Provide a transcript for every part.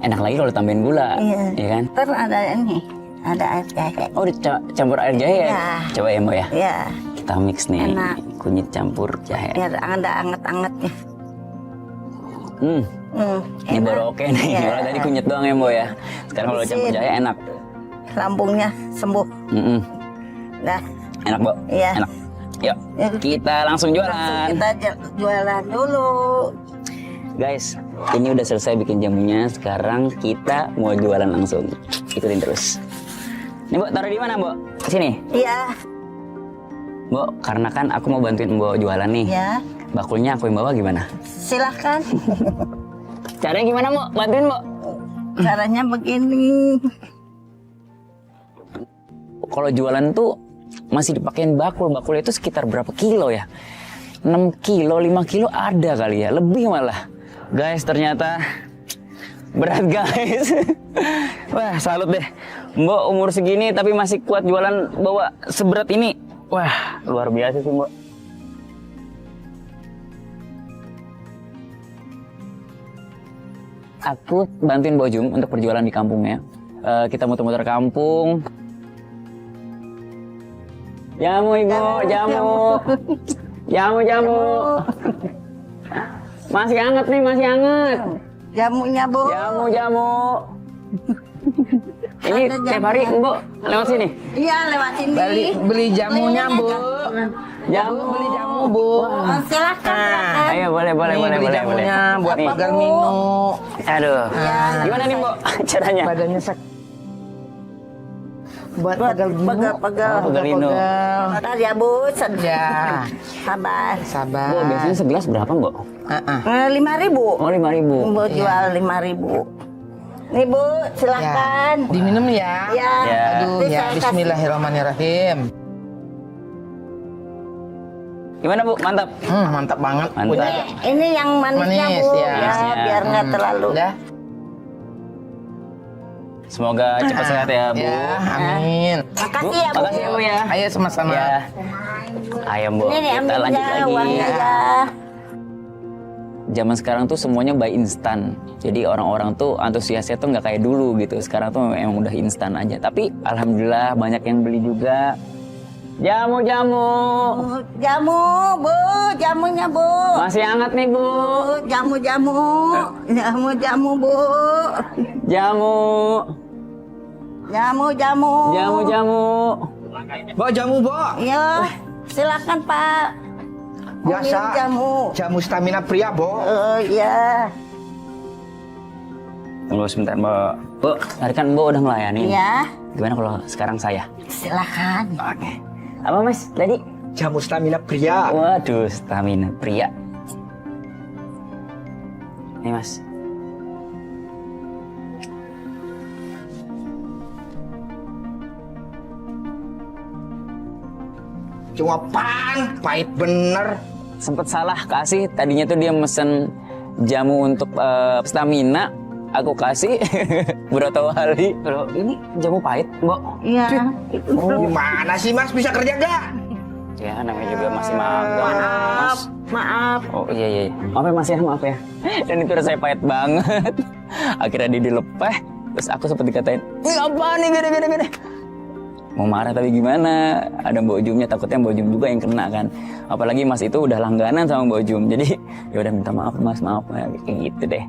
enak lagi kalau tambahin gula, ya kan? Terus ada ini, ada air jahe. Oh, dicampur air jahe ya? Iya. Coba ya Mbak ya. Iya. Kita mix nih, Enak. kunyit campur jahe. Ya ada anget-angetnya. Ini baru oke nih. Iya. Kalau tadi kunyit doang ya Mbak ya. Sekarang kalau campur jahe enak. Lambungnya sembuh. Dah. Enak Mbak. Iya. Enak. Yuk, kita langsung jualan. Kita jualan dulu. Guys, ini udah selesai bikin jamunya. Sekarang kita mau jualan langsung. Ikutin terus. Ini Mbak, taruh di mana Mbak? Sini. Iya. Mbak, karena kan aku mau bantuin Mbak jualan nih. Ya. Bakulnya aku yang bawa gimana? Silahkan. Caranya gimana Mbak? Bantuin Mbak. Caranya begini. Kalau jualan tuh masih dipakein bakul. Bakul itu sekitar berapa kilo ya? 6 kilo, 5 kilo ada kali ya. Lebih malah. Guys, ternyata berat guys. Wah, salut deh. Mbak umur segini tapi masih kuat jualan bawa seberat ini. Wah, luar biasa sih Mbak. Aku bantuin Mbak Jum untuk perjualan di kampungnya. Kita muter-muter kampung. Jamu Ibu, jamu. Jamu. Masih hangat nih, masih hangat. Jamunya, Bu. Jamu. Ini tiap hari Mbak lewat sini? Iya, lewat sini. Beli jamunya, Bu. Jamu. Beli jamu, Bu. Oh, silakan. Ayo, boleh. Beli jamunya buat Nih. Pagal Mino. Aduh. Gimana nih Mbak caranya? Badannya buat Pagal Mino. Pegal. Oh, Pagal Mino. Bentar ya, Bu. Ya. Sabar. Mbak, biasanya segelas berapa Mbak? 5.000. Oh, 5.000. Bu jual 5.000. Nih, Bu, silakan. Diminum ya. Ya. Ya. Aduh, Ini ya saya Bismillahirrahmanirrahim. Gimana Bu? Mantap. Mantap banget. Mantap. Punya Ini yang manisnya, Manis, Bu. ya. Manisnya. Biar nggak terlalu. Udah. Semoga cepat sehat ya Bu. Ya, amin. Makasih ya, Bu. Makasih ya Bu ya. Ayo sama-sama. Ya. Ayo Bu, Ini nih, kita ambil lanjut ya, lagi. uangnya ya. Zaman sekarang tuh semuanya by instan. Jadi orang-orang tuh antusiasnya tuh nggak kayak dulu gitu. Sekarang tuh emang udah instan aja. Tapi alhamdulillah banyak yang beli juga. Jamu. Jamu, Bu. Jamunya, Bu. Masih hangat nih Bu. Bu, jamu, Bu. Jamu. Bo, jamu, Bo. Iya, silakan Pak. Biasa. Ambil jamu. Jamu stamina pria, Bo. Oh iya. Tunggu sebentar Mbak. Bu, tadi kan Mbak udah melayani. Iya. Gimana kalau sekarang saya? Silakan. Oke. Apa Mas tadi? Jamu stamina pria. Waduh, stamina pria. Nih Mas. Cuma pahit bener. Sempet salah kasih. Tadinya tuh dia mesen jamu untuk stamina. Aku kasih beberapa kali. Loh, ini jamu pahit, Mbak. Iya. Gimana sih, Mas? Bisa kerja gak? Ya, namanya juga masih magang. Mas. Maaf. Oh iya. Maaf ya Mas ya, maaf ya. Dan itu rasanya pahit banget. Akhirnya dia dilepeh. Terus aku sempat dikatain, ini apa nih gede. Mau marah tapi gimana? Ada Mbak Jumnya, takutnya Mbak Jum juga yang kena kan. Apalagi Mas itu udah langganan sama Mbak Jum. Jadi ya udah minta maaf Mas, maaf ya, kayak gitu deh.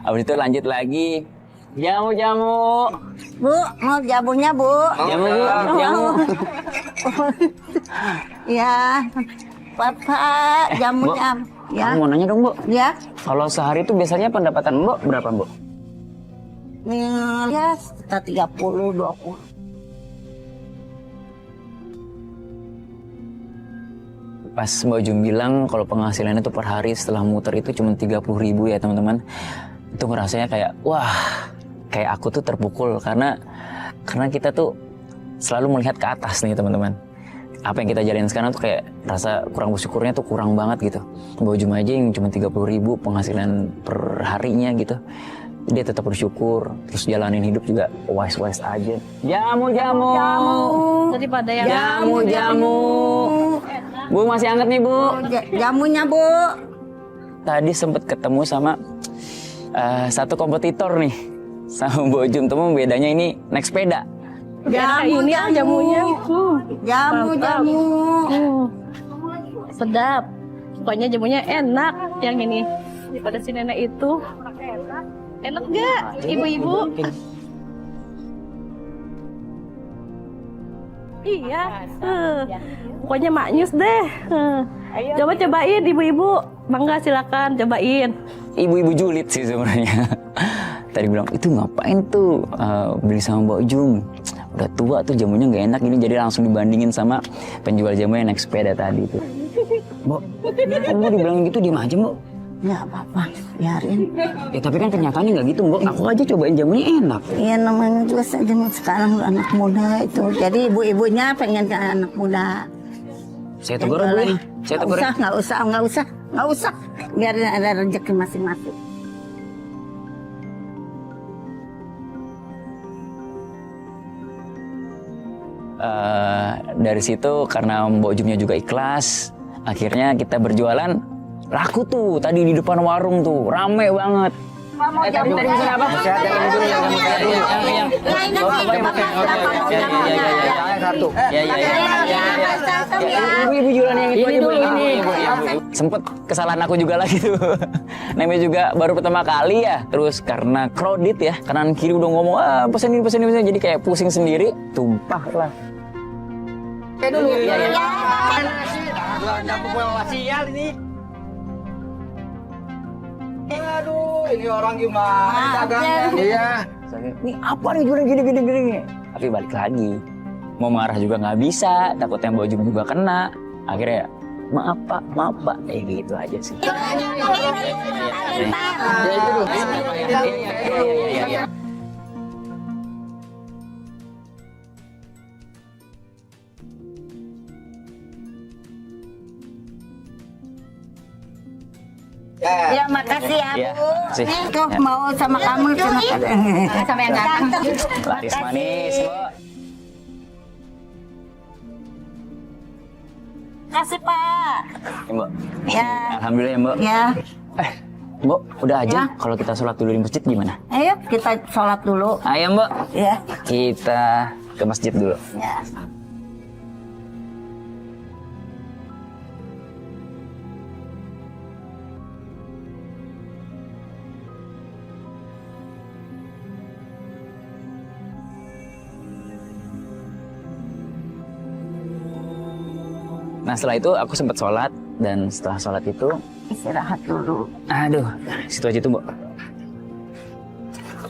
Habis itu lanjut lagi. Jamu. Bu, mau jamunya, Bu? Jamu. Iya. Bapak, jamunya. Ya. Aku mau nanya dong, Bu. Ya. Kalau sehari itu biasanya pendapatan Mbak berapa, Bu? Ya, sekitar 30-20. Pas Mbak Jum bilang kalau penghasilannya tuh per hari setelah muter itu cuma 30.000 ya teman-teman. Itu ngerasanya kayak wah, kayak aku tuh terpukul karena kita tuh selalu melihat ke atas nih teman-teman. Apa yang kita jalanin sekarang tuh kayak rasa kurang bersyukurnya tuh kurang banget gitu. Mbak Jum aja yang cuma 30.000 penghasilan per harinya gitu. Dia tetap bersyukur, terus jalanin hidup juga wise aja. Jamu. Daripada yang Jamu. Bu masih hangat nih Bu. Jamunya, Bu. Tadi sempet ketemu sama satu kompetitor nih. sama Mbok Jum temen bedanya ini naik sepeda. Jamu, ini jamunya. jamu. Sedap. Pokoknya jamunya enak yang ini. Daripada si nenek itu. Enak gak ibu-ibu? Iya. Pokoknya maknyus deh. Coba cobain ibu-ibu. Bangga silakan cobain. Ibu-ibu julid sih sebenarnya. Tadi bilang itu ngapain tuh beli sama Mbok Jum. Udah tua tuh jamunya nggak enak ini, jadi langsung dibandingin sama penjual jamu yang naik sepeda tadi tuh. Mbok, kamu dibilang gitu diem aja Mbok. Ya apa-apa, biarin. Ya tapi kan kenyataannya nggak gitu Mbok. Aku aja cobain jamunya enak. Iya namanya juga zaman sekarang anak muda itu. Jadi ibu-ibunya pengen ke anak muda. Saya tegur Bu ya. Saya tegur. Nggak usah. Biarin ada rezeki masing-masing. Dari situ karena Mbok Jumnya juga ikhlas, akhirnya kita berjualan laku tuh tadi di depan warung tuh rame banget. Tadi pesan apa? Satu. Ibu jualan yang itu aja dulu ini. Sempet kesalahan aku juga lagi tuh. Namanya juga baru pertama kali ya. Terus karena crowded ya, kanan kiri udah ngomong pesen ini jadi kayak pusing sendiri, tumpah lah. Dulu. Sial ini. Aduh, ini orang gimana dagangnya? Iya. Ini apa nih jualan gini. Tapi balik lagi. Mau marah juga nggak bisa, takutnya Mbok Jum juga kena. Akhirnya maaf pak, gitu aja sih. Ya makasih ya Ya, Bu. makasih. Tuh Ya. mau sama kamu sama yang datang. Laris manis, Mbok. Kasih Pak. Ya, Mbok. Ya. Alhamdulillah ya Mbok. Ya. Mbok, udah aja. Ya. Kalau kita sholat dulu di masjid gimana? Ayo kita sholat dulu. Ayo Mbok, Ya. kita ke masjid dulu. Ya. Nah setelah itu aku sempat sholat, dan setelah sholat itu Istirahat dulu. aduh, situ aja tuh Mbok.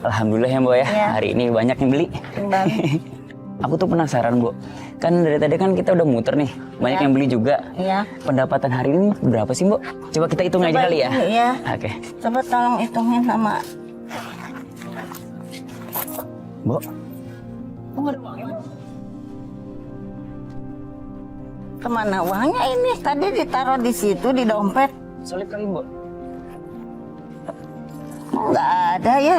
Alhamdulillah ya Mbok ya, Ya. hari ini banyak yang beli. Bang. Aku tuh penasaran Bu, kan dari tadi kan kita udah muter nih, banyak Ya. yang beli juga. Iya. Pendapatan hari ini berapa sih Mbok? Coba kita hitung aja kali ya. Iya. Oke, Coba tolong hitungin sama. Mbok. Kemana uangnya ini? Tadi ditaruh di situ di dompet. Solid kali Mbok. Nggak ada ya?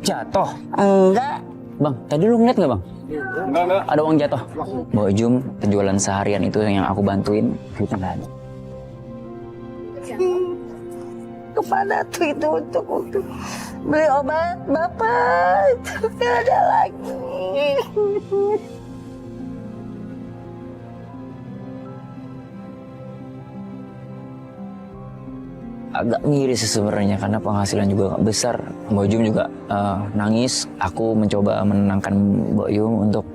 Jatuh. Enggak. Bang, tadi lu ngeliat nggak Bang? Enggak. Ada uang jatuh. Mbok Jum, penjualan seharian itu yang aku bantuin, duitnya nggak ada. Kemana tuh itu untuk beli obat Bapak? Itu nggak ada lagi. Agak miris sih sebenarnya karena penghasilan juga nggak besar. Mbok Jum juga nangis. Aku mencoba menenangkan Mbok Jum untuk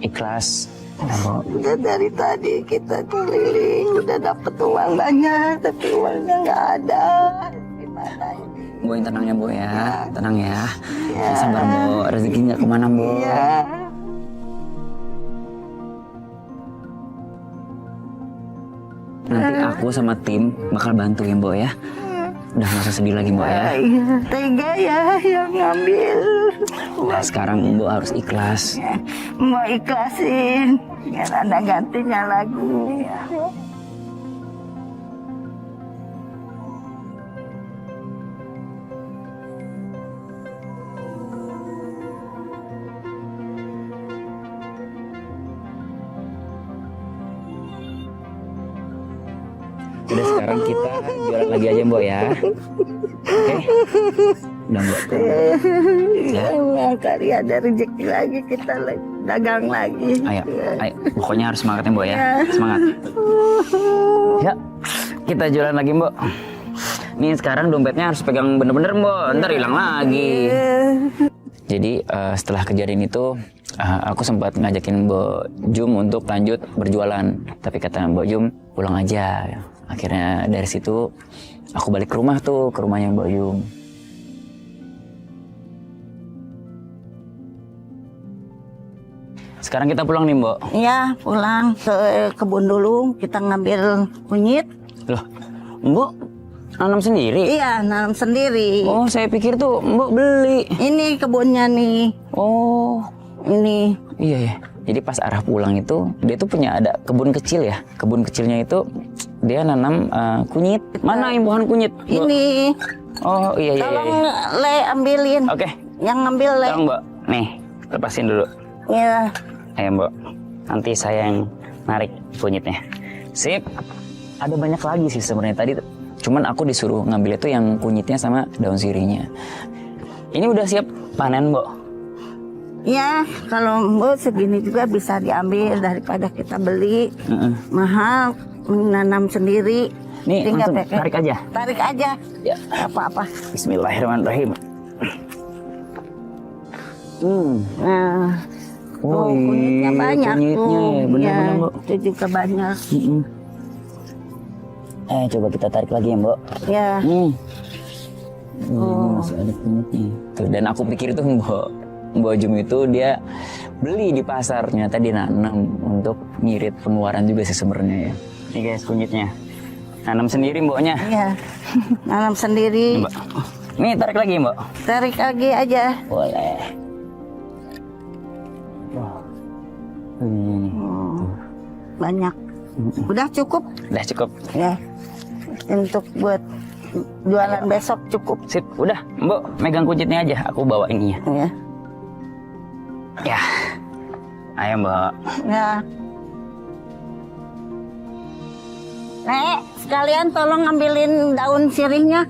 ikhlas. Udah dari tadi kita keliling, udah dapet uang banyak, tapi uangnya nggak ada. Gimana ini? Mbok yang tenang ya Mbok ya, tenang ya. Ya. Sabar Mbok, rezeki nggak kemana Mbok. Iya. Nanti aku sama tim bakal bantu ya Mbok ya. Udah nggak usah sedih lagi Mbok ya. Iya, tega ya yang ngambil. Nah sekarang Mbok harus ikhlas. Mau ikhlasin, biar ada gantinya lagi. Udah sekarang kita jualan lagi aja Mbok ya. Oke. Udah Mbok. Ya. Kali ada rezeki lagi kita dagang lagi. Ayo, ayo. Pokoknya harus semangat ya Mbok ya. Semangat. Ya, kita jualan lagi Mbok. Nih sekarang dompetnya harus pegang bener-bener Mbok, ntar hilang lagi. Jadi setelah kejadian itu aku sempat ngajakin Mbok Jum untuk lanjut berjualan. Tapi kata Mbok Jum pulang aja. Akhirnya dari situ aku balik ke rumah tuh, ke rumahnya Mbok Jum. Sekarang kita pulang nih Mbok. Iya, pulang ke kebun dulu, kita ngambil kunyit. Loh, Mbok nanam sendiri? Iya, nanam sendiri. Oh, saya pikir tuh Mbok beli. Ini kebunnya nih. Oh, Ini. iya ya. Jadi pas arah pulang itu, dia tuh punya ada kebun kecil ya. Kebun kecilnya itu dia nanam kunyit. Mana imbuhan kunyit? Mbok? Ini. Oh, iya iya. Tolong iya. Le ambilin. Oke, Yang ngambil Le. tolong Mbok. Nih, lepasin dulu. Iya. Ayo Mbok. Nanti saya yang narik kunyitnya. Sip. Ada banyak lagi sih sebenarnya tadi. Cuman aku disuruh ngambil itu yang kunyitnya sama daun sirinya. Ini udah siap panen Mbok. Ya, kalau Mbok segini juga bisa diambil daripada kita beli. Mahal, menanam sendiri. Nih, Tinggal langsung pakai. tarik aja. Tarik aja. Ya. Nggak apa-apa. Bismillahirrahmanirrahim. Nah, Oh, kunyitnya banyak kunyitnya tuh. ya, benar-benar Ya, Mbok. itu juga banyak. Coba kita tarik lagi ya Mbok. Ya. Ini masih ada kunyitnya. Tuh, dan aku pikir itu Mbok Jum itu dia beli di pasar, ternyata dia nanam untuk ngirit pengeluaran juga sih sebenarnya ya. Ini guys kunyitnya. Nanam sendiri Mboknya. Iya. Nanam sendiri. Mbok. Nih tarik lagi Mbok. Tarik lagi aja. Boleh. Banyak. Udah cukup? Udah cukup. Ya. Untuk buat jualan besok cukup. Sip, udah Mbok megang kunyitnya aja, aku bawa ininya. Ya. Ya. Ayo Mbok. Ya. Nek, sekalian tolong ambilin daun sirihnya.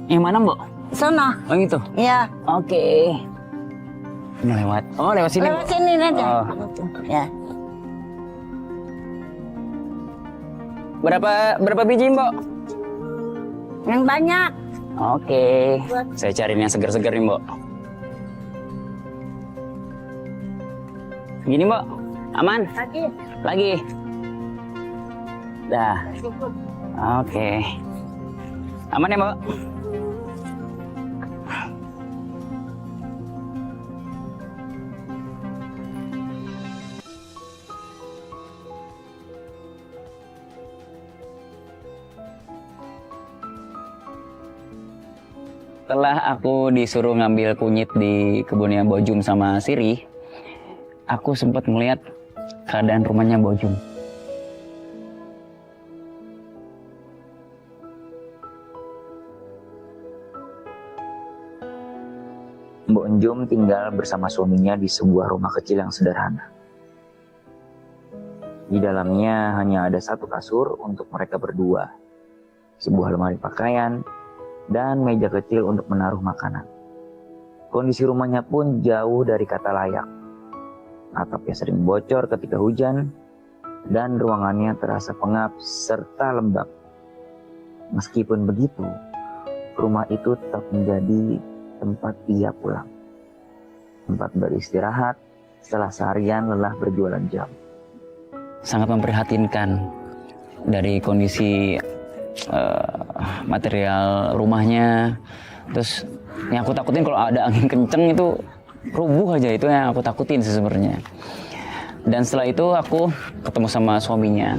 Yang mana Mbok? Sana. Oh gitu. Ya. Oke. Ini lewat. Oh lewat sini. Lewat sini aja. Oh. Ya. Berapa biji Mbok? Yang banyak. Oke. Saya cariin yang segar-segar nih Mbok. Gini Mbok. Aman? Lagi. Lagi. Dah. Oke. Aman ya Mbok? Setelah aku disuruh ngambil kunyit di kebunnya Mbok Jum sama Siri, aku sempat melihat keadaan rumahnya Mbok Jum. Mbok Jum tinggal bersama suaminya di sebuah rumah kecil yang sederhana. Di dalamnya hanya ada satu kasur untuk mereka berdua, sebuah lemari pakaian, dan meja kecil untuk menaruh makanan. Kondisi rumahnya pun jauh dari kata layak. Atapnya sering bocor ketika hujan, dan ruangannya terasa pengap serta lembab. Meskipun begitu, rumah itu tetap menjadi tempat ia pulang. Tempat beristirahat setelah seharian lelah berjualan jam. Sangat memprihatinkan dari kondisi material rumahnya. Terus yang aku takutin kalau ada angin kenceng itu rubuh aja, itu yang aku takutin sih sebenarnya. Dan setelah itu aku ketemu sama suaminya.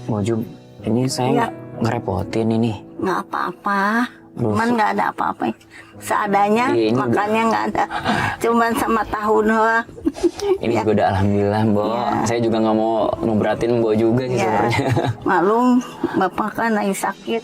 Mbok Jum, ini saya ngerepotin ini. Nggak apa-apa. Cuman nggak ada apa-apa. Seadanya, Ini makannya nggak ada. Cuman sama tahu doang. Ini juga udah alhamdulillah Mbok. Saya juga nggak mau ngeberatin Mbok juga sih sebenarnya. Maklum, bapak kan lagi sakit.